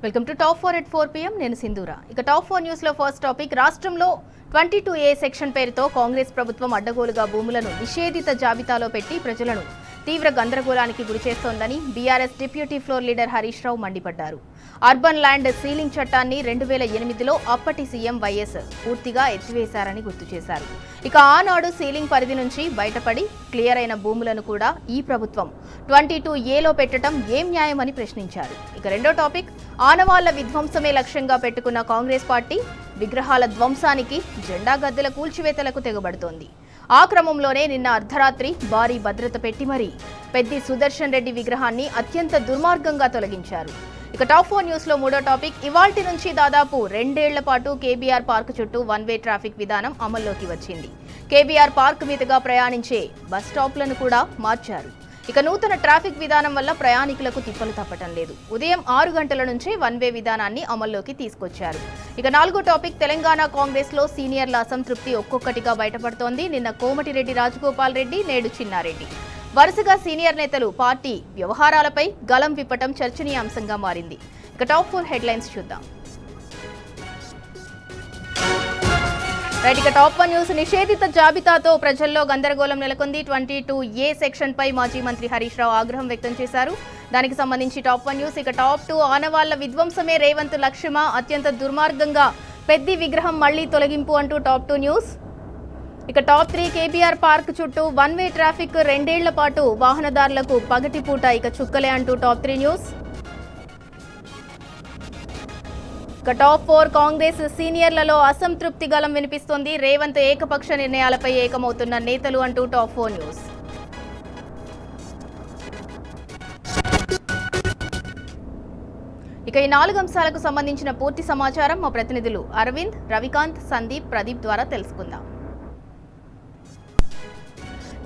Welcome to top 4 at 4 PM. నేను సింధూరా. ఇక top 4 news లో ఫస్ట్ టాపిక్, రాష్ట్రంలో 22A సెక్షన్ పేరుతో కాంగ్రెస్ ప్రభుత్వం అడ్డగోలుగా భూములను నిషేధిత జాబితాలో పెట్టి ప్రజలను తీవ్ర గందరగోళానికి గురిచేస్తోందని BRS deputy floor leader Harish Rao మండిపడ్డారు. అర్బన్ ల్యాండ్ సీలింగ్ చట్టాన్ని 2008లో అప్పటి సీఎం వైఎస్ పూర్తిగా ఎత్తివేశారని గుర్తు చేశారు. ఇక ఆనాడు సీలింగ్ పరిధి నుంచి బయటపడి క్లియర్ అయిన భూములను కూడా ఈ ప్రభుత్వం 22Aలో పెట్టడం ఏం న్యాయమని ప్రశ్నించారు. ఇక రెండో టాపిక్, ఆనవాళ్ల విధ్వంసమే లక్ష్యంగా పెట్టుకున్న కాంగ్రెస్ పార్టీ విగ్రహాల ధ్వంసానికి, జెండా గద్దెల కూల్చివేతలకు తెగబడుతోంది. ఆ క్రమంలోనే నిన్న అర్ధరాత్రి భారీ భద్రత పెట్టి మరీ పెద్ది సుదర్శన్ రెడ్డి విగ్రహాన్ని అత్యంత దుర్మార్గంగా తొలగించారు. ఇక టాప్ 4 న్యూస్ లో మూడో టాపిక్, ఇవాల్టి నుంచి దాదాపు 2 ఏళ్ల పాటు కేబీఆర్ పార్క్ చుట్టూ 1-వే ట్రాఫిక్ విధానం అమల్లోకి వచ్చింది. కేబీఆర్ పార్క్ మీదుగా ప్రయాణించే బస్ స్టాప్లను కూడా మార్చారు. ఇక నూతన ట్రాఫిక్ విధానం వల్ల ప్రయాణికులకు తిప్పలు తప్పటం లేదు. ఉదయం 6 గంటల నుంచే 1-వే విధానాన్ని అమల్లోకి తీసుకొచ్చారు. ఇక నాలుగో టాపిక్, తెలంగాణ కాంగ్రెస్ లో సీనియర్ల అసంతృప్తి ఒక్కొక్కటిగా బయటపడుతోంది. నిన్న కోమటిరెడ్డి రాజగోపాల్ రెడ్డి, నేడు చిన్నారెడ్డి వరుసగా సీనియర్ నేతలు పార్టీ వ్యవహారాలపై గలం విప్పటం చర్చనీయాంశంగా మారింది. ఇక టాప్ 4 హెడ్లైన్స్ చూద్దాం. ఇక టాప్ 1 న్యూస్, నిషేధిత జాబితాతో ప్రజల్లో గందరగోళం నెలకొంది. 22A సెక్షన్ పై మాజీ మంత్రి హరీష్ రావు ఆగ్రహం వ్యక్తం చేశారు. దానికి సంబంధించి టాప్ 1 న్యూస్. ఇక టాప్ 2, ఆనవాళ్ల విధ్వంసమే రేవంత్ లక్ష్యమా, అత్యంత దుర్మార్గంగా పెద్ది విగ్రహం మళ్లీ తొలగింపు అంటూ టాప్ 2 న్యూస్. ఇక టాప్ 3, కేబీఆర్ పార్క్ చుట్టూ 1-వే ట్రాఫిక్ 2 ఏళ్ల పాటు వాహనదారులకు పగటిపూట ఇక చుక్కలే అంటూ టాప్ 3 న్యూస్. ఇక టాప్ 4, కాంగ్రెస్ సీనియర్లలో అసంతృప్తి గలం వినిపిస్తోంది. రేవంత్ ఏకపక్ష నిర్ణయాలపై ఏకమవుతున్న నేతలు అంటూ టాప్ 4 న్యూస్. ఇక ఈ 4 అంశాలకు సంబంధించిన పూర్తి సమాచారం మా ప్రతినిధులు అరవింద్, రవికాంత్, సందీప్, ప్రదీప్ ద్వారా తెలుసుకుందాం.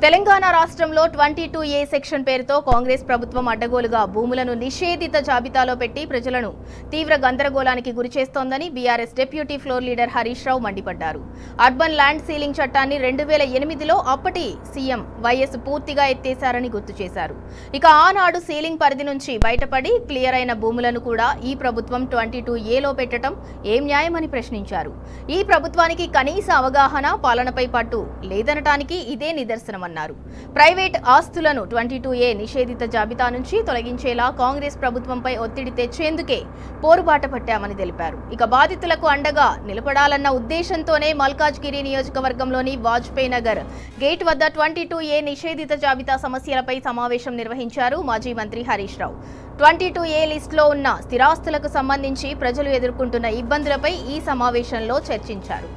తెలంగాణ రాష్ట్రంలో 22A సెక్షన్ పేరుతో కాంగ్రెస్ ప్రభుత్వం అడ్డగోలుగా భూములను నిషేధిత జాబితాలో పెట్టి ప్రజలను తీవ్ర గందరగోళానికి గురిచేస్తోందని BRS deputy floor leader Harish Rao మండిపడ్డారు. అర్బన్ ల్యాండ్ సీలింగ్ చట్టాన్ని 2008లో అప్పటి సీఎం వైఎస్ పూర్తిగా ఎత్తేశారని గుర్తు చేశారు. ఇక ఆనాడు సీలింగ్ పరిధి నుంచి బయటపడి క్లియర్ అయిన భూములను కూడా ఈ ప్రభుత్వం 22Aలో పెట్టడం ఏం న్యాయమని ప్రశ్నించారు. ఈ ప్రభుత్వానికి కనీస అవగాహన, పాలనపై పట్టు లేదనటానికి ఇదే నిదర్శనమన్నారు. ప్రైవేట్ ఆస్తులను 22A నిషేధిత జాబితా నుంచి తొలగించేలా కాంగ్రెస్ ప్రభుత్వంపై ఒత్తిడి తెచ్చేందుకే పోరుబాట పట్టామని తెలిపారు. ఇక బాధితులకు అండగా నిలబడాలన్న ఉద్దేశంతోనే మల్కాజ్గిరి నియోజకవర్గంలోని వాజ్పేయి నగర్ గేట్ వద్ద 22A నిషేధిత జాబితా సమస్యలపై సమావేశం నిర్వహించారు మాజీ మంత్రి హరీష్ రావు. 22A లిస్టులో ఉన్న స్థిరాస్తులకు సంబంధించి ప్రజలు ఎదుర్కొంటున్న ఇబ్బందులపై ఈ సమావేశంలో చర్చించారు.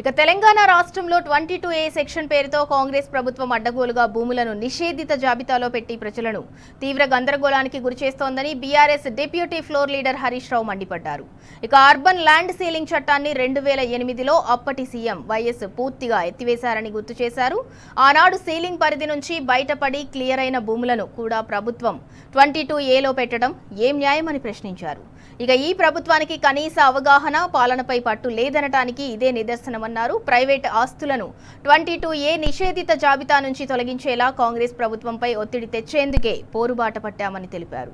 ఇక తెలంగాణ రాష్ట్రంలో 22A సెక్షన్ పేరుతో కాంగ్రెస్ ప్రభుత్వం అడ్డగోలుగా భూములను నిషేధిత జాబితాలో పెట్టి ప్రజలను తీవ్ర గందరగోళానికి గురిచేస్తోందని BRS deputy floor leader Harish Rao మండిపడ్డారు. ఇక అర్బన్ ల్యాండ్ సీలింగ్ చట్టాన్ని 2008లో అప్పటి సీఎం వైఎస్ పూర్తిగా ఎత్తివేశారని గుర్తు చేశారు. ఆనాడు సీలింగ్ పరిధి నుంచి బయటపడి క్లియర్ అయిన భూములను కూడా ప్రభుత్వం 22Aలో పెట్టడం ఏం న్యాయమని ప్రశ్నించారు. ఇక ఈ ప్రభుత్వానికి కనీస అవగాహన పాలనపై పట్టు లేదనటానికి ఇదే నిదర్శనమన్నారు. ప్రైవేట్ ఆస్తులను 22A నిషేధిత జాబితా నుంచి తొలగించేలా కాంగ్రెస్ ప్రభుత్వంపై ఒత్తిడి తెచ్చేందుకే పోరుబాట పట్టామని తెలిపారు.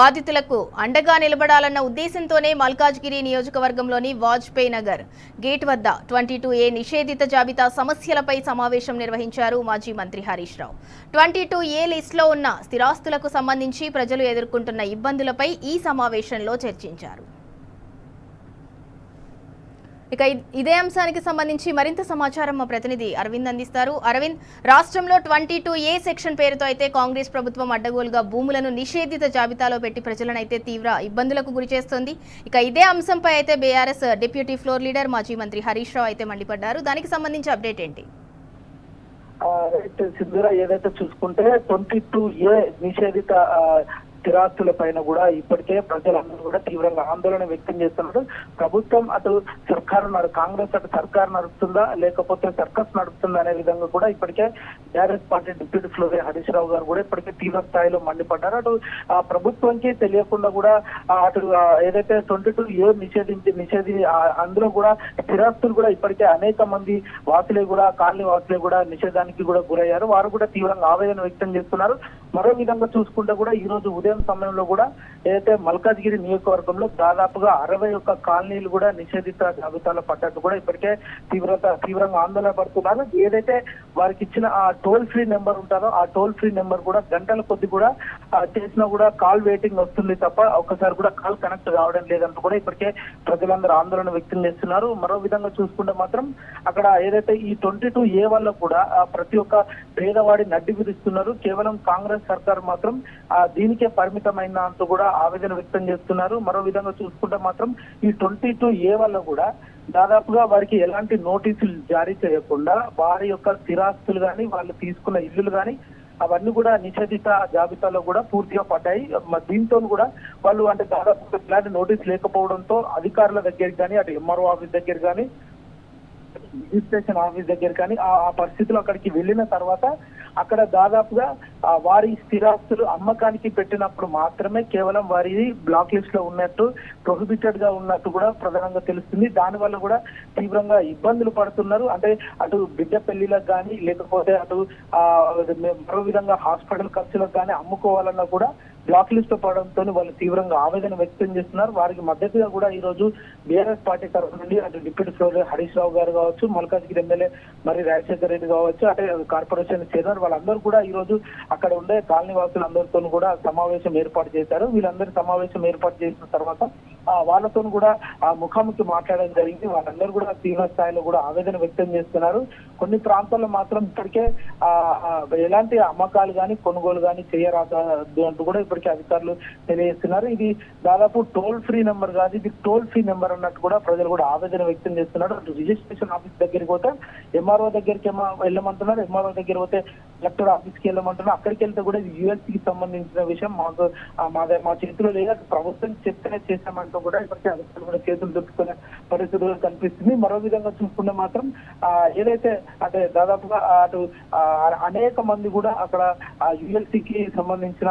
బాధితులకు అండగా నిలబడాలన్న ఉద్దేశంతోనే మల్కాజ్గిరి నియోజకవర్గంలోని వాజ్పేయి నగర్ గేట్ వద్ద 22A నిషేధిత జాబితా సమస్యలపై సమావేశం నిర్వహించారు మాజీ మంత్రి హరీష్ రావు. 22A లిస్టులో ఉన్న స్థిరాస్తులకు సంబంధించి ప్రజలు ఎదుర్కొంటున్న ఇబ్బందులపై ఈ సమావేశంలో చర్చించారు. ఇక ఇదే అంశానికి సంబంధించి మరింత సమాచారం మా ప్రతినిధి అరవింద్ అందిస్తారు. అరవింద్, రాష్ట్రంలో 22A సెక్షన్ పేరుతో అయితే కాంగ్రెస్ ప్రభుత్వం అడ్డగోలుగా భూములను నిషేధిత జాబితాలో పెట్టి ప్రజలను అయితే తీవ్ర ఇబ్బందులకు గురి చేస్తోంది. ఇక ఇదే అంశంపై అయితే బీఆర్ఎస్ డిప్యూటీ ఫ్లోర్ లీడర్ మాజీ మంత్రి హరీష్ రావు అయితే మండిపడ్డారు. దానికి సంబంధించి అప్డేట్ ఏంటి? సింధూర, ఏదైతే చూసుకుంటే 22A నిషేధిత స్థిరాస్తుల పైన కూడా ఇప్పటికే ప్రజలందరూ కూడా తీవ్రంగా ఆందోళన వ్యక్తం చేస్తున్నారు. ప్రభుత్వం అటు సర్కారు కాంగ్రెస్ అటు సర్కారు నడుపుతుందా లేకపోతే సర్కస్ నడుపుతుందా అనే విధంగా కూడా ఇప్పటికే BRS party deputy floor Harish Rao గారు కూడా ఇప్పటికే తీవ్ర స్థాయిలో మండిపడ్డారు. అటు ప్రభుత్వానికి తెలియకుండా కూడా అటు ఏదైతే 22A నిషేధి అందులో కూడా స్థిరాస్తులు కూడా ఇప్పటికే అనేక మంది వాసులే కూడా కాలనీ వాసులే కూడా నిషేధానికి కూడా గురయ్యారు. వారు కూడా తీవ్రంగా ఆవేదన వ్యక్తం చేస్తున్నారు. మరో విధంగా చూసుకుంటే కూడా ఈ రోజు ఉదయం సమయంలో కూడా ఏదైతే మల్కాజ్గిరి నియోజకవర్గంలో దాదాపుగా 61 కాలనీలు కూడా నిషేధిత జాబితాలో పడ్డట్టు కూడా ఇప్పటికే తీవ్రంగా ఆందోళన పడుతున్నారు. ఏదైతే వారికి ఇచ్చిన ఆ టోల్ ఫ్రీ నెంబర్ ఉంటారో ఆ టోల్ ఫ్రీ నెంబర్ కూడా గంటల కొద్ది కూడా చేసినా కూడా కాల్ వెయిటింగ్ వస్తుంది తప్ప ఒక్కసారి కూడా కాల్ కనెక్ట్ కావడం లేదంటూ కూడా ఇప్పటికే ప్రజలందరూ ఆందోళన వ్యక్తం చేస్తున్నారు. మరో విధంగా చూసుకుంటే మాత్రం అక్కడ ఏదైతే ఈ 22A వల్ల కూడా ప్రతి ఒక్క పేదవాడి నడ్డి విరుస్తున్నారు. కేవలం కాంగ్రెస్ సర్కార్ మాత్రం దీనికే పరిమితమైన అంటూ కూడా ఆవేదన వ్యక్తం చేస్తున్నారు. మరో విధంగా చూసుకుంటే మాత్రం ఈ 22A వల్ల కూడా దాదాపుగా వారికి ఎలాంటి నోటీసులు జారీ చేయకుండా వారి యొక్క స్థిరాస్తులు కానీ వాళ్ళు తీసుకున్న ఇల్లులు కానీ అవన్నీ కూడా నిషేధిత జాబితాలో కూడా పూర్తిగా పడ్డాయి. దీంతో కూడా వాళ్ళు అంటే దాదాపు ఇలాంటి నోటీస్ లేకపోవడంతో అధికారుల దగ్గరికి కానీ అటు ఎంఆర్ఓ ఆఫీస్ దగ్గర కానీ రిజిస్ట్రేషన్ ఆఫీస్ దగ్గర కానీ ఆ పరిస్థితులు అక్కడికి వెళ్ళిన తర్వాత అక్కడ దాదాపుగా వారి స్థిరాస్తులు అమ్మకానికి పెట్టినప్పుడు మాత్రమే కేవలం వారి బ్లాక్ లిస్ట్ లో ఉన్నట్టు ప్రొహిబిటెడ్ గా ఉన్నట్టు కూడా ప్రధానంగా తెలుస్తుంది. దానివల్ల కూడా తీవ్రంగా ఇబ్బందులు పడుతున్నారు. అంటే అటు బిడ్డ పెళ్లిలకు కానీ లేకపోతే అటు మరో విధంగా హాస్పిటల్ ఖర్చులకు కానీ అమ్ముకోవాలన్నా కూడా బ్లాక్ లిస్ట్ పడడంతో వాళ్ళు తీవ్రంగా ఆవేదన వ్యక్తం చేస్తున్నారు. వారికి మద్దతుగా కూడా ఈ రోజు బీఆర్ఎస్ పార్టీ తరఫు నుండి అటు డిప్యూటీ ఫ్లోర్ హరీష్ రావు గారు కావచ్చు, మల్కాజ్గిరి ఎమ్మెల్యే మరి రాజశేఖర్ రెడ్డి కావచ్చు, అంటే కార్పొరేషన్ చైర్మన్ వాళ్ళందరూ కూడా ఈ రోజు అక్కడ ఉండే కాలనీ వాసులందరితో కూడా సమావేశం ఏర్పాటు చేశారు. వీళ్ళందరూ సమావేశం ఏర్పాటు చేసిన తర్వాత వాళ్ళతో కూడా ముఖాముఖి మాట్లాడడం జరిగింది. వాళ్ళందరూ కూడా తీవ్ర స్థాయిలో కూడా ఆవేదన వ్యక్తం చేస్తున్నారు. కొన్ని ప్రాంతాల్లో మాత్రం ఇప్పటికే ఎలాంటి అమ్మకాలు కానీ కొనుగోలు కానీ చేయరాదు అంటూ కూడా ఇప్పటికే అధికారులు తెలియజేస్తున్నారు. ఇది దాదాపు టోల్ ఫ్రీ నెంబర్ కాదు, ఇది టోల్ ఫ్రీ నెంబర్ అన్నట్టు కూడా ప్రజలు కూడా ఆవేదన వ్యక్తం చేస్తున్నారు. రిజిస్ట్రేషన్ ఆఫీస్ దగ్గరికి పోతే ఎంఆర్ఓ దగ్గరికి వెళ్ళమంటున్నారు, ఎంఆర్ఓ దగ్గర పోతే కలెక్టర్ ఆఫీస్కి వెళ్ళమంటున్నారు. అక్కడికి వెళ్తే కూడా ఇది యూఎస్కి సంబంధించిన విషయం మాకు మా చేతిలో లేదా ప్రభుత్వం చెప్తేనే చేశామంటూ కూడా ఇప్పటికే అధికారులు కూడా చేతులు దొరుకుతున్న పరిస్థితులు కనిపిస్తుంది. మరో విధంగా చూసుకుంటే మాత్రం ఏదైతే అంటే దాదాపుగా అటు అనేక మంది కూడా అక్కడ యుఎల్సీకి సంబంధించిన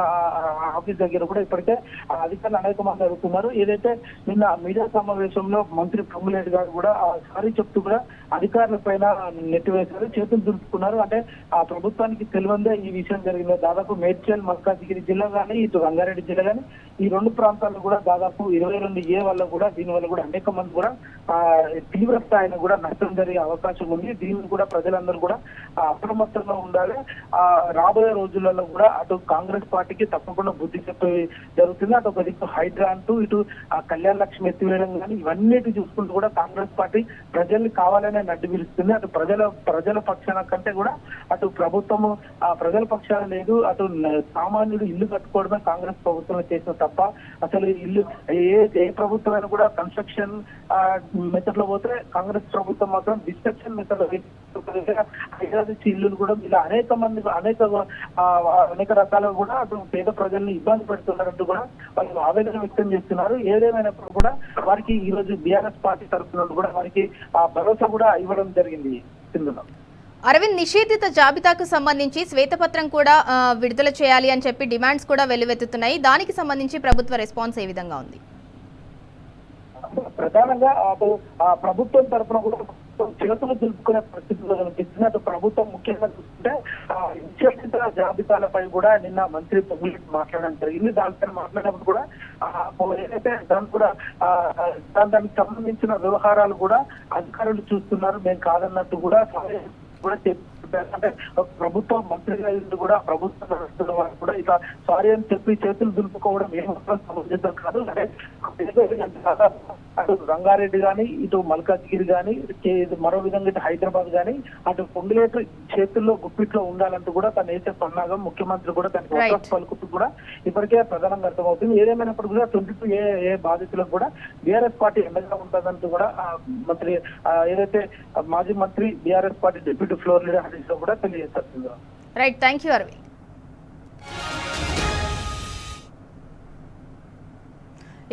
ఆఫీస్ దగ్గర కూడా ఇప్పటికే అధికారులు అనేక మంది అడుగుతున్నారు. ఏదైతే నిన్న మీడియా సమావేశంలో మంత్రి పొంగులేటి గారు కూడా సారీ చెప్తూ కూడా అధికారుల పైన నెట్టివేశారు, చేతులు దులుపుకున్నారు. అంటే ఆ ప్రభుత్వానికి తెలివందే ఈ విషయం జరిగింది. దాదాపు మేడ్చల్ మల్కాజ్గిరి జిల్లా కానీ ఇటు రంగారెడ్డి జిల్లా కానీ ఈ రెండు ప్రాంతాల్లో కూడా దాదాపు 22A వల్ల కూడా దీనివల్ల కూడా అనేక మంది కూడా తీవ్ర స్థాయిలో కూడా నష్టం జరిగే అవకాశం ఉంది. దీన్ని కూడా ప్రజలందరూ కూడా అప్రమత్తంగా ఉండాలి. రాబోయే రోజులలో కూడా అటు కాంగ్రెస్ పార్టీకి తప్పకుండా బుద్ధి చెప్పే జరుగుతుంది. అటు ఒక దిక్కు హైడ్రా అంటూ ఇటు కళ్యాణ లక్ష్మి ఎత్తివేయడం కానీ ఇవన్నిటి చూసుకుంటూ కూడా కాంగ్రెస్ పార్టీ ప్రజల్ని కావాలనే నడ్డి పిలుస్తుంది. అటు ప్రజల పక్షాన కంటే కూడా అటు ప్రభుత్వము ప్రజల పక్షాన లేదు. అటు సామాన్యుడు ఇల్లు కట్టుకోవడమే కాంగ్రెస్ ప్రభుత్వం చేసిన తప్ప అసలు ఇల్లు ఏ ప్రభుత్వమైనా కూడా కన్స్ట్రక్షన్ మెథడ్ లో పోతే కాంగ్రెస్ ప్రభుత్వం మాత్రం డిస్ట్రక్షన్ మెథడ్ హైదరాబాద్ ఇల్లులు కూడా ఇలా అనేక రకాలుగా కూడా అటు పేద ప్రజల్ని ఇబ్బంది పెడుతున్నారంటూ కూడా వాళ్ళు ఆవేదన వ్యక్తం చేస్తున్నారు. ఏదేమైనప్పుడు కూడా వారికి ఈ రోజు బీఆర్ఎస్ పార్టీ తరఫున కూడా వారికి భరోసా కూడా ఇవ్వడం జరిగింది. సింధులో అరవింద్, నిషేధిత జాబితాకు సంబంధించి శ్వేతపత్రం కూడా విడుదల చేయాలి అని చెప్పి డిమాండ్స్ కూడా వెల్లువెత్తుతున్నాయి. దానికి సంబంధించి ప్రభుత్వ రెస్పాన్స్ ఏ విధంగా ఉంది? ప్రధానంగా అటు ఆ ప్రభుత్వం తరఫున కూడా చేతులు దులుపుకునే పరిస్థితుల్లో కనిపిస్తుంది. అటు ప్రభుత్వం ముఖ్యంగా చూస్తుంటే నిషేధిత జాబితాలపై కూడా నిన్న మంత్రి పొంగులేటి మాట్లాడడం జరిగింది. దానిపై మాట్లాడినప్పుడు కూడా ఏదైతే దానికి సంబంధించిన వ్యవహారాలు కూడా అధికారులు చూస్తున్నారు, మేము కాదన్నట్టు కూడా అంటే ప్రభుత్వం మంత్రిగా కూడా ప్రభుత్వం నడుస్తున్న వారు కూడా ఇక సారీ అని చెప్పి చేతులు దులుపుకోవడం ఏమాత్రం సమంజసం కాదు. అటు రంగారెడ్డి గాని, ఇటు మల్కాజ్గిరి గాని, మరో విధంగా ఇటు హైదరాబాద్ గాని, అటు పొంగులేటు చేతుల్లో గుప్పిట్లో ఉండాలంటూ కూడా తన వేసే పన్నాగం ముఖ్యమంత్రి కూడా తనకి ఒత్తాసు పలుకుతూ కూడా ఇప్పటికే ప్రధానంగా అర్థమవుతుంది. ఏదేమైనప్పుడు కూడా 22A బాధితులకు కూడా బీఆర్ఎస్ పార్టీ ఎండగా ఉంటుందంటూ కూడా మంత్రి ఏదైతే మాజీ మంత్రి BRS party deputy floor leader Harish Rao కూడా తెలియజేస్తుంది. Right, thank you Arvind.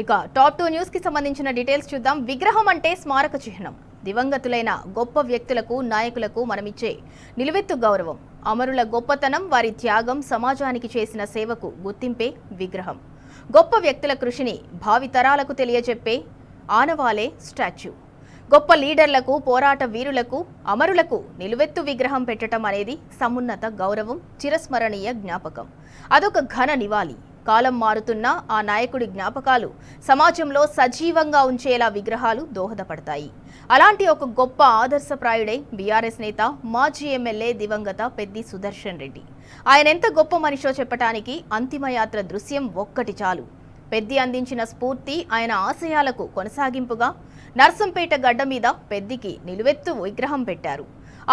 ఇక టాప్ 2 న్యూస్ కి సంబంధించిన డీటెయిల్స్ చూద్దాం. విగ్రహం అంటే స్మారక చిహ్నం. దివంగతులైన గొప్ప వ్యక్తులకు, నాయకులకు మనమిచ్చే నిలువెత్తు గౌరవం. అమరుల గొప్పతనం, వారి త్యాగం, సమాజానికి చేసిన సేవకు గుర్తింపే విగ్రహం. గొప్ప వ్యక్తుల కృషిని భావితరాలకు తెలియజెప్పే ఆనవాలే స్టాచ్యూ. గొప్ప లీడర్లకు, పోరాట వీరులకు, అమరులకు నిలువెత్తు విగ్రహం పెట్టడం అనేది సమున్నత గౌరవం, చిరస్మరణీయ జ్ఞాపకం. అదొక ఘన నివాళి. కాలం మారుతున్నా ఆ నాయకుడి జ్ఞాపకాలు సమాజంలో సజీవంగా ఉంచేలా విగ్రహాలు దోహదపడతాయి. అలాంటి ఒక గొప్ప ఆదర్శప్రాయుడే బీఆర్ఎస్ నేత, మాజీ ఎమ్మెల్యే దివంగత పెద్ది సుదర్శన్ రెడ్డి. ఆయన ఎంత గొప్ప మనిషో చెప్పటానికి అంతిమయాత్ర దృశ్యం ఒక్కటి చాలు. పెద్ది అందించిన స్ఫూర్తి, ఆయన ఆశయాలకు కొనసాగింపుగా నర్సంపేట గడ్డ మీద పెద్దికి నిలువెత్తు విగ్రహం పెట్టారు.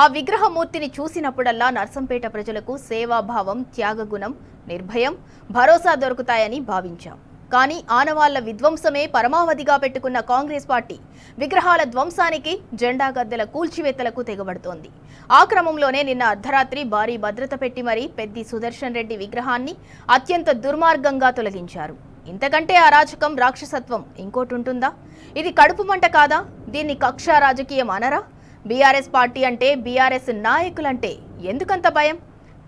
ఆ విగ్రహమూర్తిని చూసినప్పుడల్లా నర్సంపేట ప్రజలకు సేవాభావం, త్యాగగుణం, నిర్భయం, భరోసా దొరుకుతాయని భావించాం. కానీ ఆనవాళ్ల విధ్వంసమే పరమావధిగా పెట్టుకున్న కాంగ్రెస్ పార్టీ విగ్రహాల ధ్వంసానికి, జెండా గద్దెల కూల్చివేతలకు తెగబడుతోంది. ఆ క్రమంలోనే నిన్న అర్ధరాత్రి భారీ భద్రత పెట్టి మరీ పెద్ది సుదర్శన్ రెడ్డి విగ్రహాన్ని అత్యంత దుర్మార్గంగా తొలగించారు. ఇంతకంటే అరాచకం, రాక్షసత్వం ఇంకోటి ఉంటుందా? ఇది కడుపు మంట కాదా? దీన్ని కక్ష రాజకీయం అనరా? బీఆర్ఎస్ పార్టీ అంటే, బీఆర్ఎస్ నాయకులంటే ఎందుకంత భయం?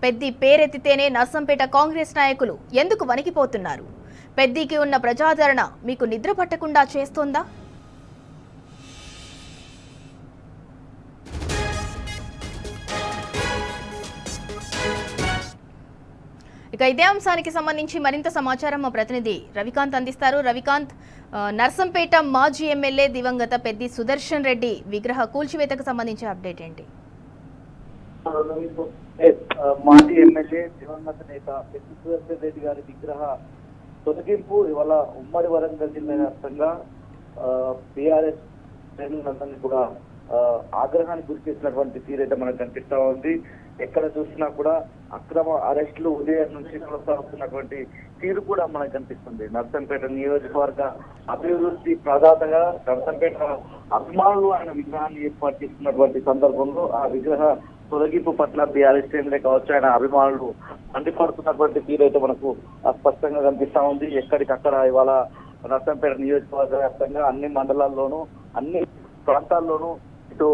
పెద్ది పేరెత్తితేనే నర్సంపేట కాంగ్రెస్ నాయకులు ఎందుకు వణికిపోతున్నారు? పెద్దికి ఉన్న ప్రజాదరణ మీకు నిద్ర పట్టకుండా చేస్తోందా? ఇక ఇదే అంశానికి సంబంధించి మరింత సమాచారం మా ప్రతినిధి రవికాంత్ అందిస్తారు. రవికాంత్, నర్సంపేట మాజీ ఎమ్మెల్యే దివంగత పెద్ది సుదర్శన్ రెడ్డి విగ్రహ కూల్చివేతకు సంబంధించి అప్డేట్ ఏంటి? మాజీ ఎమ్మెల్యే దివంగత నేత పెద్ది సుదర్శన్ రెడ్డి గారి విగ్రహ తొలగింపు ఇవాళ ఉమ్మడి వరంగల్ జిల్లా వ్యాప్తంగా బీఆర్ఎస్ శ్రేణులందరినీ కూడా ఆగ్రహానికి గురి చేసినటువంటి తీరైతే మనకు కనిపిస్తా ఉంది. ఎక్కడ చూసినా కూడా అక్రమ అరెస్టులు ఉదయం నుంచి కొనసాగుతున్నటువంటి తీరు కూడా మనకు కనిపిస్తుంది. నర్సంపేట నియోజకవర్గ అభివృద్ధి ప్రదాతగా నర్సంపేట అభిమానులు ఆయన విగ్రహాన్ని ఏర్పాటు చేస్తున్నటువంటి సందర్భంలో ఆ విగ్రహ తొలగింపు పట్ల బీఆర్ఎస్ శ్రేణులే కావచ్చు, ఆయన అభిమానులు మండిపడుతున్నటువంటి తీరైతే మనకు స్పష్టంగా కనిపిస్తా ఉంది. ఎక్కడికక్కడ ఇవాళ నర్సంపేట నియోజకవర్గ వ్యాప్తంగా అన్ని మండలాల్లోనూ, అన్ని ప్రాంతాల్లోనూ ఇటు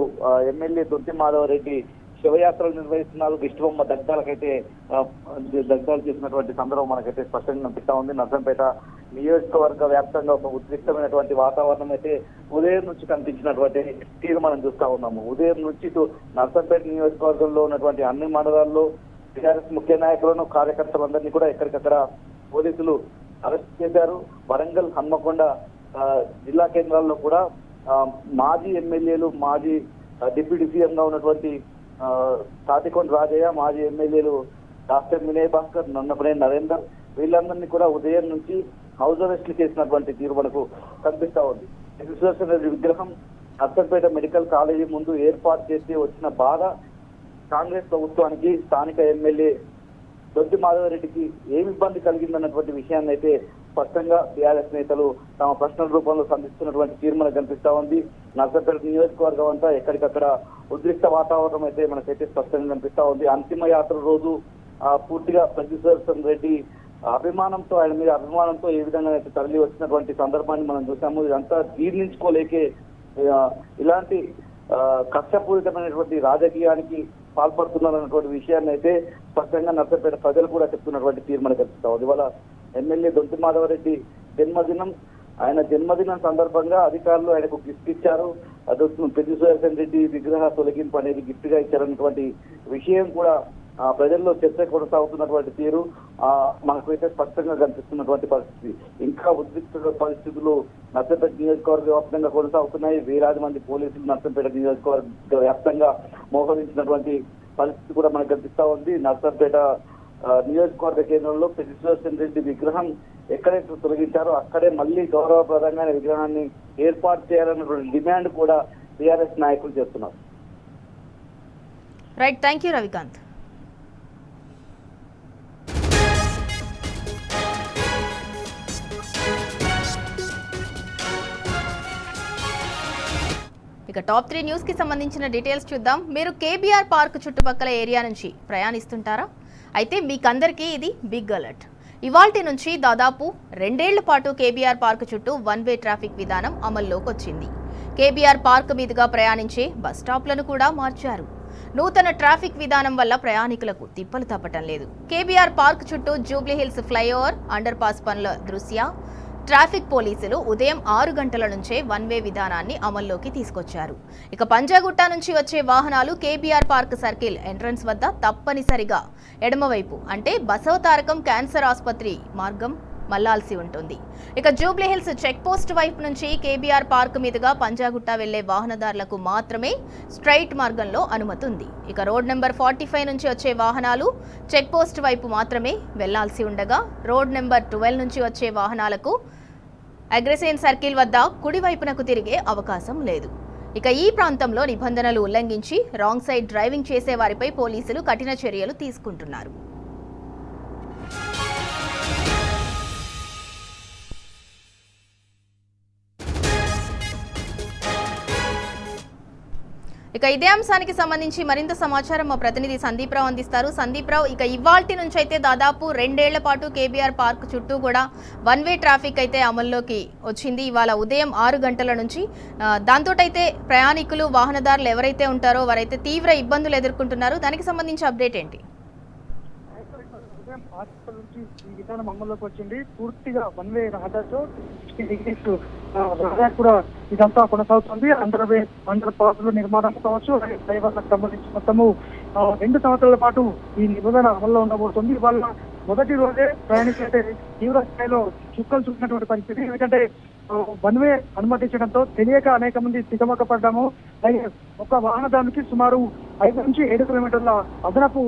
ఎమ్మెల్యే దొంతి మాధవరెడ్డి శివయాత్రలు నిర్వహిస్తున్నారు. దిష్టిబొమ్మ దగ్ధాలకైతే దగ్ధాలు చేసినటువంటి సందర్భం మనకైతే స్పష్టంగా కనిపిస్తా ఉంది. నర్సంపేట నియోజకవర్గ వ్యాప్తంగా ఒక ఉద్రిక్తమైనటువంటి వాతావరణం అయితే ఉదయం నుంచి కనిపించినటువంటి తీరు మనం చూస్తా ఉన్నాము. ఉదయం నుంచి ఇటు నర్సంపేట నియోజకవర్గంలో ఉన్నటువంటి అన్ని మండలాల్లో టీఆర్ఎస్ ముఖ్య నాయకులను, కార్యకర్తలందరినీ కూడా ఎక్కడికక్కడ పోలీసులు అరెస్ట్ చేశారు. వరంగల్, హన్మకొండ జిల్లా కేంద్రాల్లో కూడా మాజీ ఎమ్మెల్యేలు, మాజీ డిప్యూటీ సీఎం గా ఉన్నటువంటి తాతికొండ రాజయ్య, మాజీ ఎమ్మెల్యేలు డాక్టర్ వినయ్ భాస్కర్, నన్నపనేని నరేందర్, వీళ్ళందరినీ కూడా ఉదయం నుంచి హౌస్ అరెస్ట్లు చేసినటువంటి తీరు మనకు కనిపిస్తా ఉంది. సుదర్శన్ రెడ్డి విగ్రహం నర్సంపేట మెడికల్ కాలేజీ ముందు ఏర్పాటు చేసి వచ్చిన బాధ కాంగ్రెస్ ప్రభుత్వానికి, స్థానిక ఎమ్మెల్యే దొంతి మాధవరెడ్డికి ఏమి ఇబ్బంది కలిగిందన్నటువంటి విషయాన్ని అయితే స్పష్టంగా బీఆర్ఎస్ నేతలు తమ ప్రశ్నల రూపంలో సంధిస్తున్నటువంటి తీరు మనకు కనిపిస్తా ఉంది. నర్సంపేట నియోజకవర్గం అంతా ఎక్కడికక్కడ ఉద్రిక్త వాతావరణం అయితే మనకైతే స్పష్టంగా కనిపిస్తా ఉంది. అంతిమ యాత్ర రోజు పూర్తిగా పెద్ది సుదర్శన్ రెడ్డి అభిమానంతో, ఆయన మీద అభిమానంతో ఏ విధంగా అయితే తరలి వచ్చినటువంటి సందర్భాన్ని మనం చూసాము. ఇదంతా జీర్ణించుకోలేకే ఇలాంటి కష్టపూరితమైనటువంటి రాజకీయానికి పాల్పడుతున్నారన్నటువంటి విషయాన్ని అయితే స్పష్టంగా నర్సంపేట ప్రజలు కూడా చెప్తున్నటువంటి తీరు మనకు కనిపిస్తా ఉంది. ఇవాళ ఎమ్మెల్యే దొంతి మాధవరెడ్డి జన్మదినం, ఆయన జన్మదినం సందర్భంగా అధికారులు ఆయనకు గిఫ్ట్ ఇచ్చారు. అది పెద్ది సుదర్శన్ రెడ్డి విగ్రహ తొలగింపు అనేది గిఫ్ట్ గా ఇచ్చారన్నటువంటి విషయం కూడా ప్రజల్లో చర్చ కొనసాగుతున్నటువంటి తీరు మనకైతే స్పష్టంగా కనిపిస్తున్నటువంటి పరిస్థితి. ఇంకా ఉద్రిక్త పరిస్థితులు నర్సంపేట నియోజకవర్గ వ్యాప్తంగా కొనసాగుతున్నాయి. వేలాది మంది పోలీసులు నర్సంపేట నియోజకవర్గ వ్యాప్తంగా మోహరించినటువంటి పరిస్థితి కూడా మనకు కనిపిస్తా ఉంది. నర్సంపేట నియోజకవర్గ కేంద్రంలో పెద్ది సుదర్శన్ రెడ్డి విగ్రహం ఎక్కడైతే తొలగించారో అక్కడే మళ్ళీ గౌరవప్రదంగా విగ్రహాన్ని ఏర్పాటు చేయాలన్నటువంటి డిమాండ్ కూడా టీఆర్ఎస్ నాయకులు చేస్తున్నారు. Right, thank you Ravikanth. ఇక టాప్ 3 న్యూస్ కి సంబంధించిన డీటెయిల్స్ చూద్దాం. మీరు కేబీఆర్ పార్క్ చుట్టుపక్కల ఏరియా నుంచి ప్రయాణిస్తుంటారా? అయితే మీకందరికీ ఇది బిగ్ అలర్ట్. ఇవాల్టి నుంచి దాదాపు 2 ఏళ్ల పాటు కేబీఆర్ పార్క్ చుట్టూ 1 వే ట్రాఫిక్ విధానం అమల్లోకి వచ్చింది. కేబీఆర్ పార్క్ మీదుగా ప్రయాణించే బస్ స్టాప్లను కూడా మార్చారు. నూతన ట్రాఫిక్ విధానం వల్ల ప్రయాణికులకు తిప్పలు తప్పటం లేదు. కేబీఆర్ పార్క్ చుట్టూ Jubilee hills flyover, under pass పనుల దృష్ట్యా ట్రాఫిక్ పోలీసులు ఉదయం 6 గంటల నుంచే 1 వే విధానాన్ని అమల్లోకి తీసుకొచ్చారు. ఇక పంజాగుట్ట నుంచి వచ్చే వాహనాలు కేబీఆర్ పార్క్ సర్కిల్ ఎంట్రన్స్ వద్ద తప్పనిసరిగా ఎడమవైపు అంటే బసవతారకం క్యాన్సర్ ఆసుపత్రి మార్గం మళ్లాల్సి ఉంటుంది. ఇక జూబ్లీ హిల్స్ చెక్ పోస్ట్ వైపు నుంచి కేబీఆర్ పార్క్ మీదుగా పంజాగుట్ట వెళ్లే వాహనదారులకు మాత్రమే స్ట్రైట్ మార్గంలో అనుమతి ఉంది. ఇక రోడ్ నెంబర్ 45 నుంచి వచ్చే వాహనాలు చెక్ పోస్ట్ వైపు మాత్రమే వెళ్లాల్సి ఉండగా రోడ్ నెంబర్ 12 నుంచి వచ్చే వాహనాలకు అగ్రసేన్ సర్కిల్ వద్ద కుడివైపునకు తిరిగే అవకాశం లేదు. ఇక ఈ ప్రాంతంలో నిబంధనలు ఉల్లంఘించి రాంగ్ సైడ్ డ్రైవింగ్ చేసే వారిపై పోలీసులు కఠిన చర్యలు తీసుకుంటున్నారు. ఇక ఇదే అంశానికి సంబంధించి మరింత సమాచారం మా ప్రతినిధి సందీప్ రావు అందిస్తారు. సందీప్ రావు, ఇక ఇవాల్టి నుంచి అయితే దాదాపు 2 ఏళ్ల పాటు కేబీఆర్ పార్క్ చుట్టూ కూడా 1 వే ట్రాఫిక్ అయితే అమల్లోకి వచ్చింది. ఇవాళ ఉదయం 6 గంటల నుంచి దాంతో అయితే ప్రయాణికులు వాహనదారులు ఎవరైతే ఉంటారో వారైతే తీవ్ర ఇబ్బందులు ఎదుర్కొంటున్నారు. దానికి సంబంధించి అప్డేట్ ఏంటి? ఈ విధానం అమల్లోకి వచ్చింది. పూర్తిగా 1 వే రహదారితో 60 డిగ్రీస్ రహదారి కూడా ఇదంతా కొనసాగుతుంది. అండర్ పాస్ల నిర్మాణం కావచ్చు, డ్రైవర్లకు సంబంధించి మొత్తము 2 సంవత్సరాల పాటు ఈ నిబంధన అమల్లో ఉండబోతుంది. ఇవాళ మొదటి రోజే ప్రయాణికులైతే తీవ్ర స్థాయిలో చుక్కలు చూసినటువంటి పరిస్థితి. ఎందుకంటే 1 వే అనుమతించడంతో తెలియక అనేక మంది తికమక పడ్డాము. ఒక వాహనదారునికి సుమారు 5 నుంచి 7 కిలోమీటర్ల అదనపు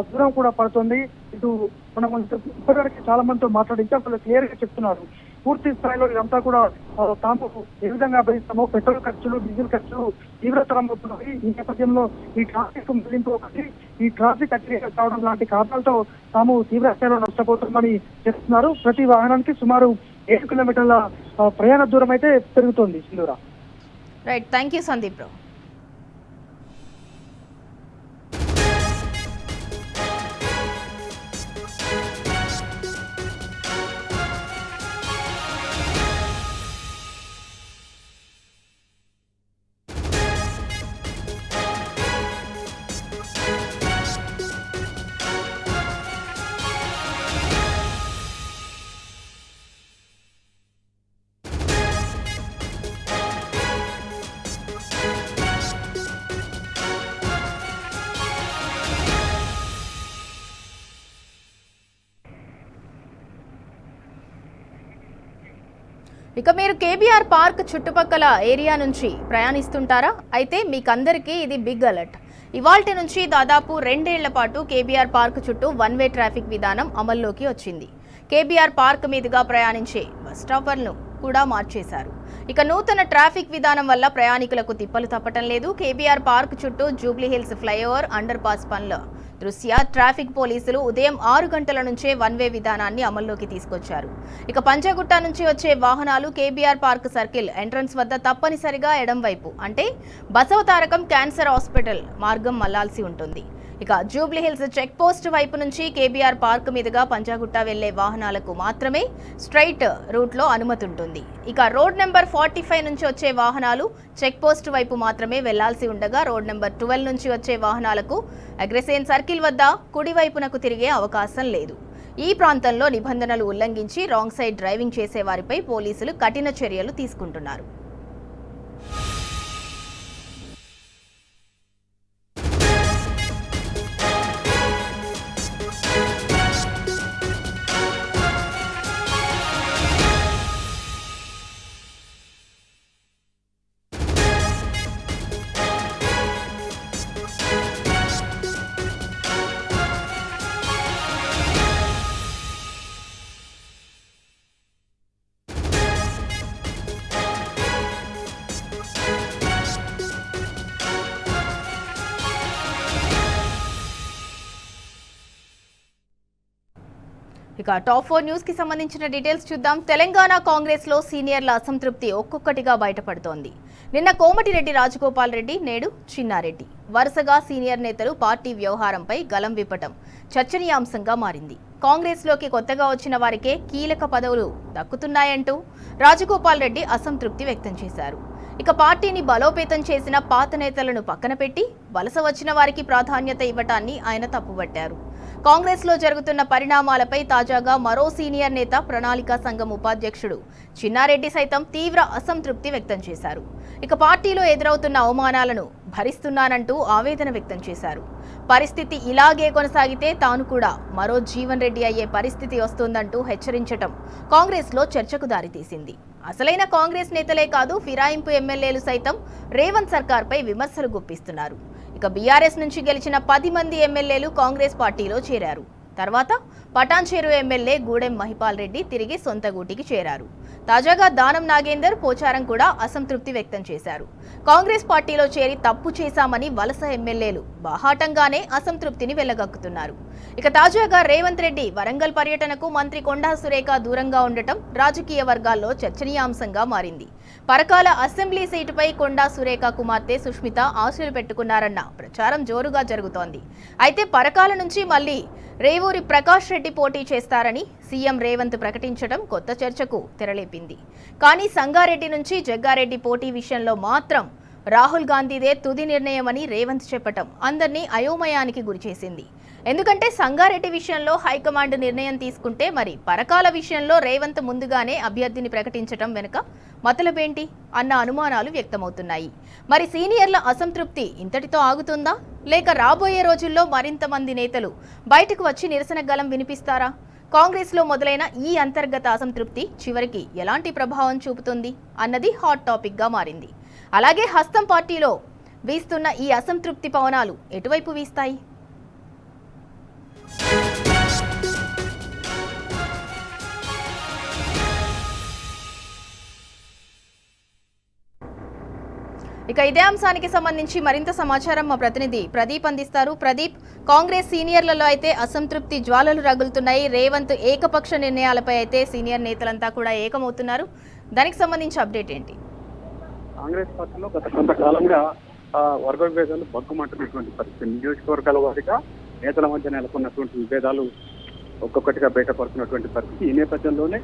దూరం కూడా పడుతుంది. ఇటు మనం ఇప్పటివరకు చాలా మందితో మాట్లాడించాం, వాళ్ళు క్లియర్ గా చెప్తున్నారు పూర్తి స్థాయిలో ఇదంతా కూడా తాము ఏ విధంగా భరిస్తామో పెట్రోల్ ఖర్చులు, డీజిల్ ఖర్చులు తీవ్రతరం అవుతున్నాయి. ఈ నేపథ్యంలో ఈ ట్రాఫిక్ మళ్లింపు ఒకటి, ఈ ట్రాఫిక్ అతిరేక కావడం లాంటి కారణాలతో తాము తీవ్ర స్థాయిలో నష్టపోతున్నామని చెప్తున్నారు. ప్రతి వాహనానికి సుమారు 7 కిలోమీటర్ల ప్రయాణ దూరం అయితే పెరుగుతోంది. Sindhura. Right, thank you Sandeep Rao. ఇక మీరు కేబీఆర్ పార్క్ చుట్టుపక్కల ఏరియా నుంచి ప్రయాణిస్తుంటారా? అయితే మీకందరికీ ఇది బిగ్ అలర్ట్. ఇవాల్టి నుంచి దాదాపు 2 ఏళ్ల పాటు కేబీఆర్ పార్క్ చుట్టూ 1 వే ట్రాఫిక్ విధానం అమల్లోకి వచ్చింది. కేబీఆర్ పార్క్ మీదుగా ప్రయాణించే బస్ స్టాపర్లను కూడా మార్చేశారు. ఇక నూతన ట్రాఫిక్ విధానం వల్ల ప్రయాణికులకు తిప్పలు తప్పటం లేదు. కేబీఆర్ పార్క్ చుట్టూ Jubilee hills flyover, under pass పనుల దృష్ట్యా ట్రాఫిక్ పోలీసులు ఉదయం 6 గంటల నుంచే 1 వే విధానాన్ని అమల్లోకి తీసుకొచ్చారు. ఇక పంజాగుట్ట నుంచి వచ్చే వాహనాలు కేబీఆర్ పార్క్ సర్కిల్ ఎంట్రన్స్ వద్ద తప్పనిసరిగా ఎడం వైపు అంటే బసవతారకం క్యాన్సర్ హాస్పిటల్ మార్గం మళ్లాల్సి ఉంటుంది. ఇక జూబ్లీ హిల్స్ చెక్ పోస్ట్ వైపు నుంచి కేబీఆర్ పార్క్ మీదుగా పంజాగుట్ట వెళ్లే వాహనాలకు మాత్రమే స్ట్రైట్ రూట్లో అనుమతి ఉంటుంది. ఇక రోడ్ నెంబర్ 45 నుంచి వచ్చే వాహనాలు చెక్ పోస్ట్ వైపు మాత్రమే వెళ్లాల్సి ఉండగా రోడ్ నెంబర్ 12 నుంచి వచ్చే వాహనాలకు అగ్రసేన్ సర్కిల్ వద్ద కుడివైపునకు తిరిగే అవకాశం లేదు. ఈ ప్రాంతంలో నిబంధనలు ఉల్లంఘించి రాంగ్ సైడ్ డ్రైవింగ్ చేసే వారిపై పోలీసులు కఠిన చర్యలు తీసుకుంటున్నారు. ఇక టాప్ 4 న్యూస్ కి సంబంధించిన డీటెయిల్స్ చూద్దాం. తెలంగాణ కాంగ్రెస్ లో సీనియర్ల అసంతృప్తి ఒక్కొక్కటిగా బయటపడుతోంది. నిన్న కోమటిరెడ్డి రాజగోపాల్ రెడ్డి, నేడు చిన్నారెడ్డి వరుసగా సీనియర్ నేతలు పార్టీ వ్యవహారంపై గలం విప్పటం చర్చనీయాంశంగా మారింది. కాంగ్రెస్ లోకి కొత్తగా వచ్చిన వారికే కీలక పదవులు దక్కుతున్నాయంటూ రాజగోపాల్ రెడ్డి అసంతృప్తి వ్యక్తం చేశారు. ఇక పార్టీని బలోపేతం చేసిన పాత నేతలను పక్కన పెట్టి వలస వచ్చిన వారికి ప్రాధాన్యత ఇవ్వటాన్ని ఆయన తప్పుపట్టారు. కాంగ్రెస్ లో జరుగుతున్న పరిణామాలపై తాజాగా మరో సీనియర్ నేత ప్రణాళికా సంఘం ఉపాధ్యక్షుడు చిన్నారెడ్డి సైతం తీవ్ర అసంతృప్తి వ్యక్తం చేశారు. ఇక పార్టీలో ఎదురవుతున్న అవమానాలను భరిస్తున్నానంటూ ఆవేదన వ్యక్తం చేశారు. పరిస్థితి ఇలాగే కొనసాగితే తాను కూడా మరో జీవన్ రెడ్డి అయ్యే పరిస్థితి వస్తుందంటూ హెచ్చరించటం కాంగ్రెస్ లో చర్చకు దారితీసింది. అసలైన కాంగ్రెస్ నేతలే కాదు, ఫిరాయింపు ఎమ్మెల్యేలు సైతం రేవంత్ సర్కార్పై విమర్శలు గుప్పిస్తున్నారు. ఇక బీఆర్ఎస్ నుంచి గెలిచిన 10 మంది ఎమ్మెల్యేలు కాంగ్రెస్ పార్టీలో చేరారు. తర్వాత పటాన్చెరు ఎమ్మెల్యే గూడెం మహిపాల్ రెడ్డి తిరిగి సొంత గూటికి చేరారు. తాజాగా దానం నాగేందర్, పోచారం కూడా అసంతృప్తి వ్యక్తం చేశారు. కాంగ్రెస్ పార్టీలో చేరి తప్పు చేశామని వలస ఎమ్మెల్యేలు బాహాటంగానే అసంతృప్తిని వెళ్లగక్కుతున్నారు. ఇక తాజాగా రేవంత్ రెడ్డి వరంగల్ పర్యటనకు మంత్రి కొండా సురేఖ దూరంగా ఉండటం రాజకీయ వర్గాల్లో చర్చనీయాంశంగా మారింది. పరకాల అసెంబ్లీ సీటుపై కొండా సురేఖ కుమార్తె సుష్మిత ఆశలు పెట్టుకున్నారన్న ప్రచారం జోరుగా జరుగుతోంది. అయితే పరకాల నుంచి మళ్లీ రేవూరి ప్రకాష్ రెడ్డి పోటీ చేస్తారని సీఎం రేవంత్ ప్రకటించడం కొత్త చర్చకు తెరలేపింది. కానీ సంగారెడ్డి నుంచి జగ్గారెడ్డి పోటీ విషయంలో మాత్రం రాహుల్ గాంధీదే తుది నిర్ణయమని రేవంత్ చెప్పటం అందరినీ అయోమయానికి గురిచేసింది. ఎందుకంటే సంగారెడ్డి విషయంలో హైకమాండ్ నిర్ణయం తీసుకుంటే మరి పరకాల విషయంలో రేవంత్ ముందుగానే అభ్యర్థిని ప్రకటించడం వెనుక మతలబేంటి అన్న అనుమానాలు వ్యక్తమవుతున్నాయి. మరి సీనియర్ల అసంతృప్తి ఇంతటితో ఆగుతుందా, లేక రాబోయే రోజుల్లో మరింత మంది నేతలు బయటకు వచ్చి నిరసన గలం వినిపిస్తారా? కాంగ్రెస్ లో మొదలైన ఈ అంతర్గత అసంతృప్తి చివరికి ఎలాంటి ప్రభావం చూపుతుంది అన్నది హాట్ టాపిక్ గా మారింది. అలాగే హస్తం పార్టీలో వీస్తున్న ఈ అసంతృప్తి పవనాలు ఎటువైపు వీస్తాయి? ఇక ఇదే అంశానికి సంబంధించి మరింత సమాచారం మా ప్రతినిధి ప్రదీప్ అందిస్తారు. ప్రదీప్, కాంగ్రెస్ సీనియర్లలో అయితే అసంతృప్తి జ్వాలలు రగులుతున్నాయి. రేవంత్ ఏకపక్ష నిర్ణయాలపై అయితే సీనియర్ నేతలంతా కూడా ఏకమవుతున్నారు. దానికి సంబంధించి అప్డేట్ ఏంటి? కాంగ్రెస్ పార్టీలో గత కొంతకాలంగా వర్గ విభేదాలు బగ్గుమంటున్నటువంటి పరిస్థితి. నియోజకవర్గాల వారిగా నేతల మధ్య నెలకొన్నటువంటి విభేదాలు ఒక్కొక్కటిగా బయటపడుతున్నటువంటి పరిస్థితి. ఈ నేపథ్యంలోనే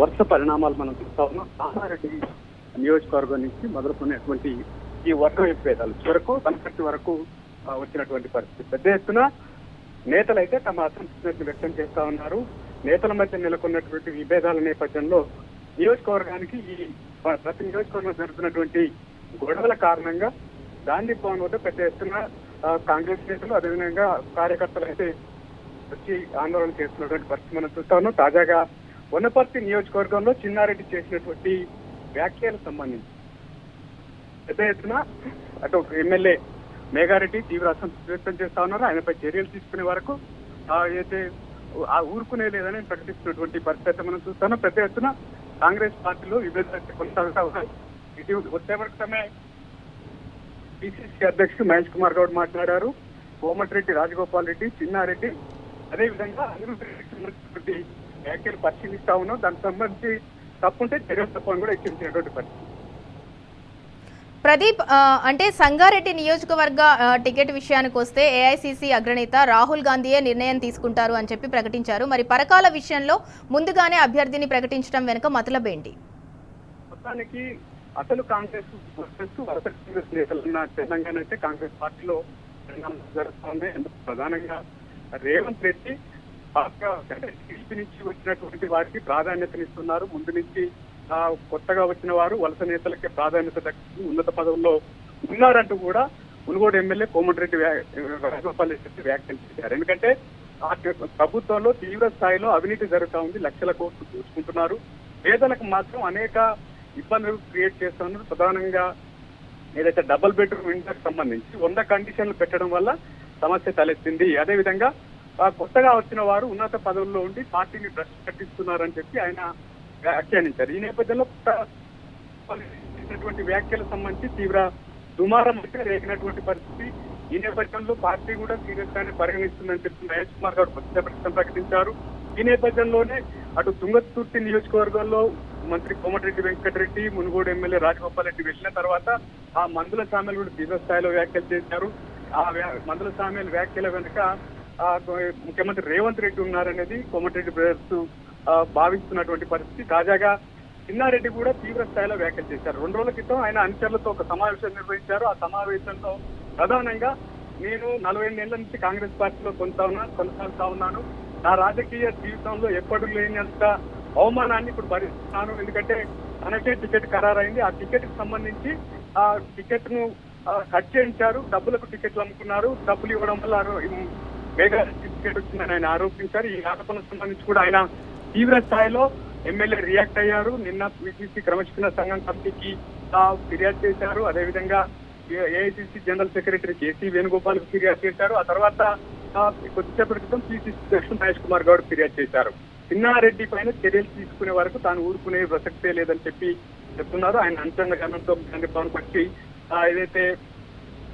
వరుస పరిణామాలు మనం చూస్తా ఉన్నాం. కామారెడ్డి నియోజకవర్గం నుంచి మొదలుకున్నటువంటి ఈ వర్గ విభేదాలు చివరకు కనపర్తి వరకు వచ్చినటువంటి పరిస్థితి. పెద్ద ఎత్తున నేతలైతే తమ అసంతృప్తిని వ్యక్తం చేస్తా ఉన్నారు. నేతల మధ్య నెలకొన్నటువంటి విభేదాల నేపథ్యంలో నియోజకవర్గానికి ఈ ప్రతి నియోజకవర్గంలో జరుగుతున్నటువంటి గొడవల కారణంగా గాంధీ భవన్ వద్ద పెద్ద ఎత్తున కాంగ్రెస్ నేతలు అదేవిధంగా కార్యకర్తలు అయితే వచ్చి ఆందోళన చేస్తున్నటువంటి పరిస్థితి మనం చూస్తా ఉన్నాం. తాజాగా వనపర్తి నియోజకవర్గంలో చిన్నారెడ్డి చేసినటువంటి వ్యాఖ్యలకు సంబంధించి పెద్ద ఎత్తున అటు ఎమ్మెల్యే మేఘారెడ్డి తీవ్ర అసంతృప్తి వ్యక్తం చేస్తా ఉన్నారు. ఆయనపై చర్యలు తీసుకునే వరకు అయితే ఊరుకునే లేదని ప్రకటిస్తున్నటువంటి పరిస్థితి మనం చూస్తాను. పెద్ద ఎత్తున కాంగ్రెస్ పార్టీలో విభేదాలు కొనసాగుతా ఉన్నాయి. ఇది వచ్చేవరకమే పిసిసి అధ్యక్షుడు మహేష్ కుమార్ గౌడ్ మాట్లాడారు. కోమటిరెడ్డి రాజగోపాల్ రెడ్డి, చిన్నారెడ్డి అదేవిధంగా అనిరుద్ధి వ్యాఖ్యలు పరిశీలిస్తా ఉన్నాం. దానికి సంబంధించి తప్పుంటే చర్యలు తప్పని కూడా హెచ్చరించినటువంటి పరిస్థితి. ప్రదీప్, అంటే సంగారెడ్డి నియోజకవర్గ టికెట్ విషయానికి వస్తే ఏఐసిసి అగ్రనేత రాహుల్ గాంధీయే నిర్ణయం తీసుకుంటారు అని చెప్పి ప్రకటించారు. మరి పరకాల విషయంలో ముందుగానే అభ్యర్థిని ప్రకటించడం వెనుక మతలబ్ ఏంటి? మొత్తానికి అసలు కాంగ్రెస్ వరుస కాంగ్రెస్ నేతలున్న తెలంగాణ అయితే కాంగ్రెస్ పార్టీలో పరిణామం జరుగుతుంది. ప్రధానంగా రేవంత్ రెడ్డి టీడీపీ నుంచి వచ్చినటువంటి వారికి ప్రాధాన్యతనిస్తున్నారు. ముందు నుంచి కొత్తగా వచ్చిన వారు వలస నేతలకే ప్రాధాన్యత దక్కింది, ఉన్నత పదవుల్లో ఉన్నారంటూ కూడా మునుగోడు ఎమ్మెల్యే కోమటిరెడ్డి రాజగోపాల్ రెడ్డి వ్యాఖ్యలు చేశారు. ఎందుకంటే ఆ ప్రభుత్వంలో తీవ్ర స్థాయిలో అవినీతి జరుగుతూ ఉంది, లక్షల కోట్లు చూసుకుంటున్నారు, పేదలకు మాత్రం అనేక ఇబ్బందులు క్రియేట్ చేస్తున్నారు. ప్రధానంగా ఏదైతే డబుల్ బెడ్రూమ్ ఇండ్లకు సంబంధించి 100 కండిషన్లు పెట్టడం వల్ల సమస్య తలెత్తింది. అదేవిధంగా కొత్తగా వచ్చిన వారు ఉన్నత పదవుల్లో ఉండి పార్టీని భ్రష్టు కట్టిస్తున్నారని చెప్పి ఆయన వ్యాఖ్యానించారు. ఈ నేపథ్యంలో వ్యాఖ్యలకు సంబంధించి తీవ్ర దుమారం అయితే రేగినటువంటి పరిస్థితి. ఈ నేపథ్యంలో పార్టీ కూడా సీరియస్ గానే పరిగణిస్తుందని చెప్పి మహేష్ కుమార్ గారు ప్రకటన ప్రకటించారు. ఈ నేపథ్యంలోనే అటు తుంగతుర్తి నియోజకవర్గంలో మంత్రి కోమటిరెడ్డి వెంకటరెడ్డి, మునుగోడు ఎమ్మెల్యే రాజగోపాల్ రెడ్డి వెళ్ళిన తర్వాత ఆ మందుల సామ్యాలు కూడా తీవ్ర స్థాయిలో వ్యాఖ్యలు చేశారు. ఆ మందుల సామ్యాల వ్యాఖ్యల వెనుక ముఖ్యమంత్రి రేవంత్ రెడ్డి ఉన్నారనేది కోమటిరెడ్డి బ్రదర్స్ భావిస్తున్నటువంటి పరిస్థితి. తాజాగా చిన్నారెడ్డి కూడా తీవ్ర స్థాయిలో వ్యాఖ్యలు చేశారు. 2 రోజుల క్రితం ఆయన అనుచరులతో ఒక సమావేశం నిర్వహించారు. ఆ సమావేశంలో ప్రధానంగా నేను 48 ఏళ్ల నుంచి కాంగ్రెస్ పార్టీలో కొనసాగుతా ఉన్నాను. నా రాజకీయ జీవితంలో ఎప్పుడు లేనంత అవమానాన్ని ఇప్పుడు భరిస్తున్నాను. ఎందుకంటే తనకే టికెట్ ఖరారైంది. ఆ టికెట్ కి సంబంధించి ఆ టికెట్ ను కట్ చేయించారు, డబ్బులకు టికెట్లు అమ్ముకున్నారు, డబ్బులు ఇవ్వడం వల్ల వేగా టికెట్ వచ్చిందని ఆయన ఆరోపించారు. ఈ ఆరోపణకు సంబంధించి కూడా ఆయన తీవ్ర స్థాయిలో ఎమ్మెల్యే రియాక్ట్ అయ్యారు. నిన్న పిసిసి క్రమశిక్షణ సంఘం కమిటీకి ఫిర్యాదు చేశారు. అదేవిధంగా ఏఐసిసి జనరల్ సెక్రటరీ కేసీ వేణుగోపాల్ కు ఫిర్యాదు చేశారు. ఆ తర్వాత కొద్దిసేపటి క్రితం పిసిసి అధ్యక్షుడు మహేష్ కుమార్ గౌడ్ ఫిర్యాదు చేశారు. చిన్నారెడ్డి పైన చర్యలు తీసుకునే వరకు తాను ఊరుకునే ప్రసక్తే లేదని చెప్పి చెప్తున్నారు. ఆయన అంచనగనంతో పవన్ పట్టి ఏదైతే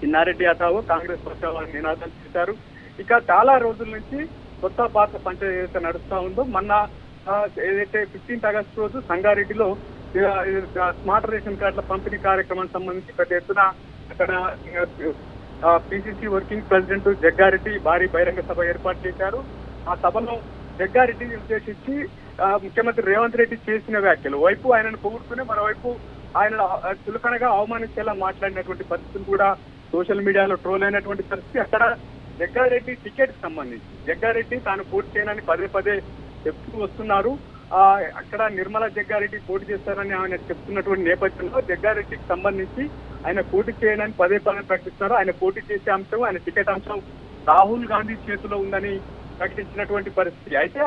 చిన్నారెడ్డి అతావో కాంగ్రెస్ పక్షాలను నినాదాలు చేశారు. ఇక చాలా రోజుల నుంచి కొత్త పాత పంచాయతీ నడుస్తా ఉందో, మొన్న ఏదైతే 15th ఆగస్టు రోజు సంగారెడ్డిలో స్మార్ట్ రేషన్ కార్డుల పంపిణీ కార్యక్రమానికి సంబంధించి పెద్ద ఎత్తున అక్కడ పిసిసి వర్కింగ్ ప్రెసిడెంట్ జగ్గారెడ్డి భారీ బహిరంగ సభ ఏర్పాటు చేశారు. ఆ సభలో జగ్గారెడ్డిని ఉద్దేశించి ముఖ్యమంత్రి రేవంత్ రెడ్డి చేసిన వ్యాఖ్యలు వైపు ఆయనను పొగుడుతూనే మరోవైపు ఆయన చులకనగా అవమానించేలా మాట్లాడినటువంటి పరిస్థితులు కూడా సోషల్ మీడియాలో ట్రోల్ అయినటువంటి పరిస్థితి. అక్కడ జగ్గారెడ్డి టికెట్ సంబంధించి జగ్గారెడ్డి తాను పోటీ చేయనని పదే చెప్తూ వస్తున్నారు. అక్కడ నిర్మలా జగ్గారెడ్డి పోటీ చేస్తారని ఆయన చెప్తున్నటువంటి నేపథ్యంలో జగ్గారెడ్డికి సంబంధించి ఆయన పోటీ చేయడానికి పదే ప్రకటిస్తున్నారు. ఆయన పోటీ చేసే అంశం, ఆయన టికెట్ అంశం రాహుల్ గాంధీ చేతిలో ఉందని ప్రకటించినటువంటి పరిస్థితి. అయితే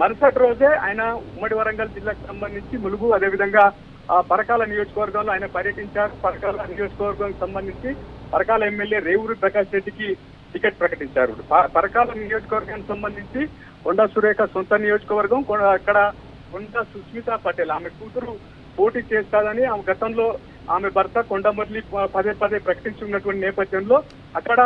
మరుసటి రోజే ఆయన ఉమ్మడి వరంగల్ జిల్లాకు సంబంధించి ములుగు, అదేవిధంగా పరకాల నియోజకవర్గంలో ఆయన పర్యటించారు. పరకాల నియోజకవర్గానికి సంబంధించి పరకాల ఎమ్మెల్యే రేవూరి ప్రకాష్ రెడ్డికి టికెట్ ప్రకటించారు. పరకాల నియోజకవర్గానికి సంబంధించి కొండా సురేఖ సొంత నియోజకవర్గం, అక్కడ కొండా సుస్మితా పటేల్ ఆమె కూతురు పోటీ చేస్తాదని ఆమె గతంలో ఆమె భర్త కొండమురళి పదే ప్రకటించి ఉన్నటువంటి నేపథ్యంలో అక్కడ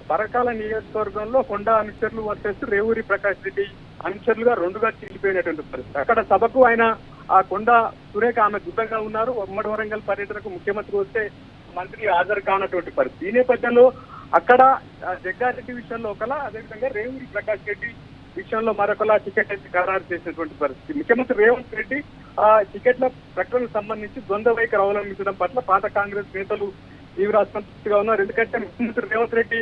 పరకాల నియోజకవర్గంలో కొండా అనుచరులు వర్సెస్ రేవూరి ప్రకాష్ రెడ్డి అనుచరులుగా 2గా చీలిపోయినటువంటి పరిస్థితి. అక్కడ సభకు ఆయన ఆ కొండా సురేఖ ఆమె దూరంగా ఉన్నారు. ఉమ్మడి వరంగల్ పర్యటనకు ముఖ్యమంత్రి వస్తే మంత్రి హాజరు కానటువంటి పరిస్థితి. ఈ నేపథ్యంలో అక్కడ జగ్గారెడ్డి విషయంలో ఒకలా, అదేవిధంగా రేవూరి ప్రకాష్ రెడ్డి విషయంలో మరొకలా టికెట్ అయితే ఖరారు చేసినటువంటి పరిస్థితి. ముఖ్యమంత్రి రేవంత్ రెడ్డి టికెట్ల ప్రకటనకు సంబంధించి ద్వంద్వ వైఖరి అవలంబించడం పట్ల పాత కాంగ్రెస్ నేతలు తీవ్ర అసంతృప్తిగా ఉన్నారు. ఎందుకంటే ముఖ్యమంత్రి రేవంత్ రెడ్డి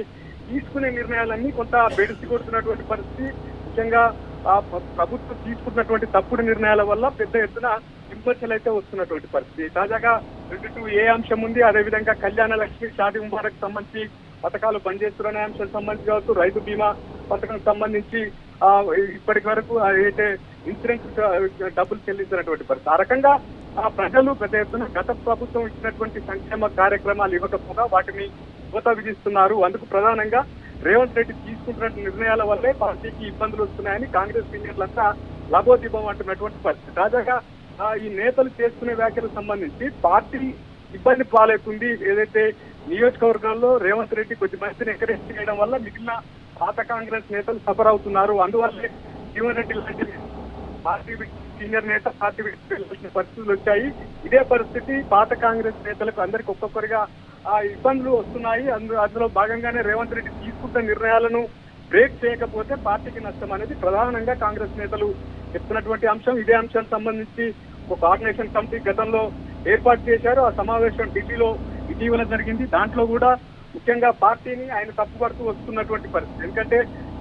తీసుకునే నిర్ణయాలన్నీ కొంత బెడిసి కొడుతున్నటువంటి పరిస్థితి. ముఖ్యంగా ప్రభుత్వం తీసుకున్నటువంటి తప్పుడు నిర్ణయాల వల్ల పెద్ద ఎత్తున విమర్శలు అయితే వస్తున్నటువంటి పరిస్థితి. తాజాగా 22A అంశం ఉంది. అదేవిధంగా కళ్యాణ లక్ష్మి, షాదీ ముబారక్ సంబంధించి పథకాలు బంద్ చేస్తున్న అంశానికి సంబంధించి కావచ్చు, రైతు బీమా పథకం సంబంధించి ఇప్పటి వరకు ఏదైతే ఇన్సూరెన్స్ డబ్బులు చెల్లించినటువంటి పరిస్థితి. ఆ రకంగా ప్రజలు పెద్ద ఎత్తున గత ప్రభుత్వం ఇచ్చినటువంటి సంక్షేమ కార్యక్రమాలు ఇవ్వకపోగా వాటిని కోత విధిస్తున్నారు. అందుకు ప్రధానంగా రేవంత్ రెడ్డి తీసుకుంటున్న నిర్ణయాల వల్లే పార్టీకి ఇబ్బందులు వస్తున్నాయని కాంగ్రెస్ సీనియర్లంతా లబోదిబం అంటున్నటువంటి పరిస్థితి. తాజాగా ఈ నేతలు చేసుకునే వ్యాఖ్యలకు సంబంధించి పార్టీ ఇబ్బంది పాలవుతుంది. ఏదైతే నియోజకవర్గాల్లో రేవంత్ రెడ్డి కొద్ది మందిని ఎంకరేజ్ చేయడం వల్ల మిగిలిన పాత కాంగ్రెస్ నేతలు సఫర్ అవుతున్నారు. అందువల్లే జీవన్ రెడ్డి లాంటి పార్టీ సీనియర్ నేత పార్టీ విడిచిన పరిస్థితులు వచ్చాయి. ఇదే పరిస్థితి పాత కాంగ్రెస్ నేతలకు అందరికి ఒక్కొక్కరిగా ఇబ్బందులు వస్తున్నాయి. అందులో భాగంగానే రేవంత్ రెడ్డి తీసుకున్న నిర్ణయాలను బ్రేక్ చేయకపోతే పార్టీకి నష్టం అనేది ప్రధానంగా కాంగ్రెస్ నేతలు చెప్తున్నటువంటి అంశం. ఇదే అంశానికి సంబంధించి ఒక కోఆర్డినేషన్ కమిటీ గతంలో ఏర్పాటు చేశారు. ఆ సమావేశం ఢిల్లీలో ఇటీవల జరిగింది. దాంట్లో కూడా ముఖ్యంగా పార్టీని ఆయన తప్పుపడుతూ వస్తున్నటువంటి పరిస్థితి. ఎందుకంటే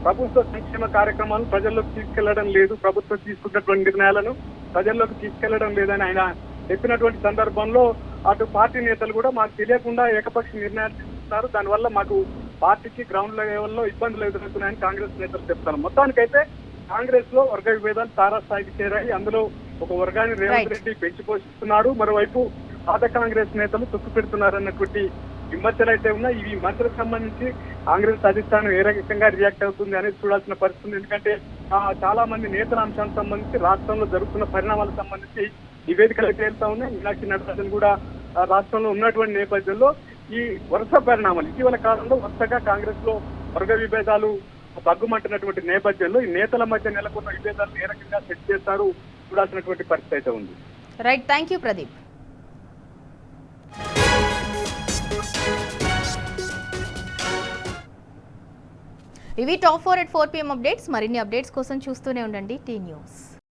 ప్రభుత్వ సంక్షేమ కార్యక్రమాలను ప్రజల్లోకి తీసుకెళ్లడం లేదు, ప్రభుత్వం తీసుకున్నటువంటి నిర్ణయాలను ప్రజల్లోకి తీసుకెళ్లడం లేదని ఆయన చెప్పినటువంటి సందర్భంలో అటు పార్టీ నేతలు కూడా మాకు తెలియకుండా ఏకపక్ష నిర్ణయాలు తీసుకుంటున్నారు, దానివల్ల మాకు పార్టీకి గ్రౌండ్ లెవెల్లో ఇబ్బందులు ఎదురవుతున్నాయని కాంగ్రెస్ నేతలు చెప్తారు. మొత్తానికైతే కాంగ్రెస్ లో వర్గ విభేదాలు తారాస్థాయికి చేరాయి. అందులో ఒక వర్గాన్ని రేవంత్ రెడ్డి పెంచి పోషిస్తున్నాడు, మరోవైపు పాత కాంగ్రెస్ నేతలు తొక్కు పెడుతున్నారు అన్నటువంటి విమర్శలు అయితే ఉన్నాయి. ఈ విమర్శలకు సంబంధించి కాంగ్రెస్ అధిష్టానం ఏ రకంగా రియాక్ట్ అవుతుంది అనేది చూడాల్సిన పరిస్థితి. ఎందుకంటే చాలా మంది నేతల అంశాలకు సంబంధించి రాష్ట్రంలో జరుగుతున్న పరిణామాలకు సంబంధించి నివేదికలు తేలుతా ఉన్నాయి. మీనాక్షి నటరాజన్ కూడా రాష్ట్రంలో ఉన్నటువంటి నేపథ్యంలో ఈ వరుస పరిణామాలు ఇటీవల కాలంలో వరుసగా కాంగ్రెస్ లో వర్గ విభేదాలు బగ్గుమంటున్నటువంటి నేపథ్యంలో ఈ నేతల మధ్య నెలకొన్న విభేదాలను ఏ రకంగా సెట్ చేస్తారు చూడాల్సినటువంటి పరిస్థితి అయితే ఉంది. Right, thank you Pradeep. ఇవి టాప్ 4 at 4 PM అప్డేట్స్. మరిన్ని అప్డేట్స్ కోసం చూస్తూనే ఉండండి టీ న్యూస్.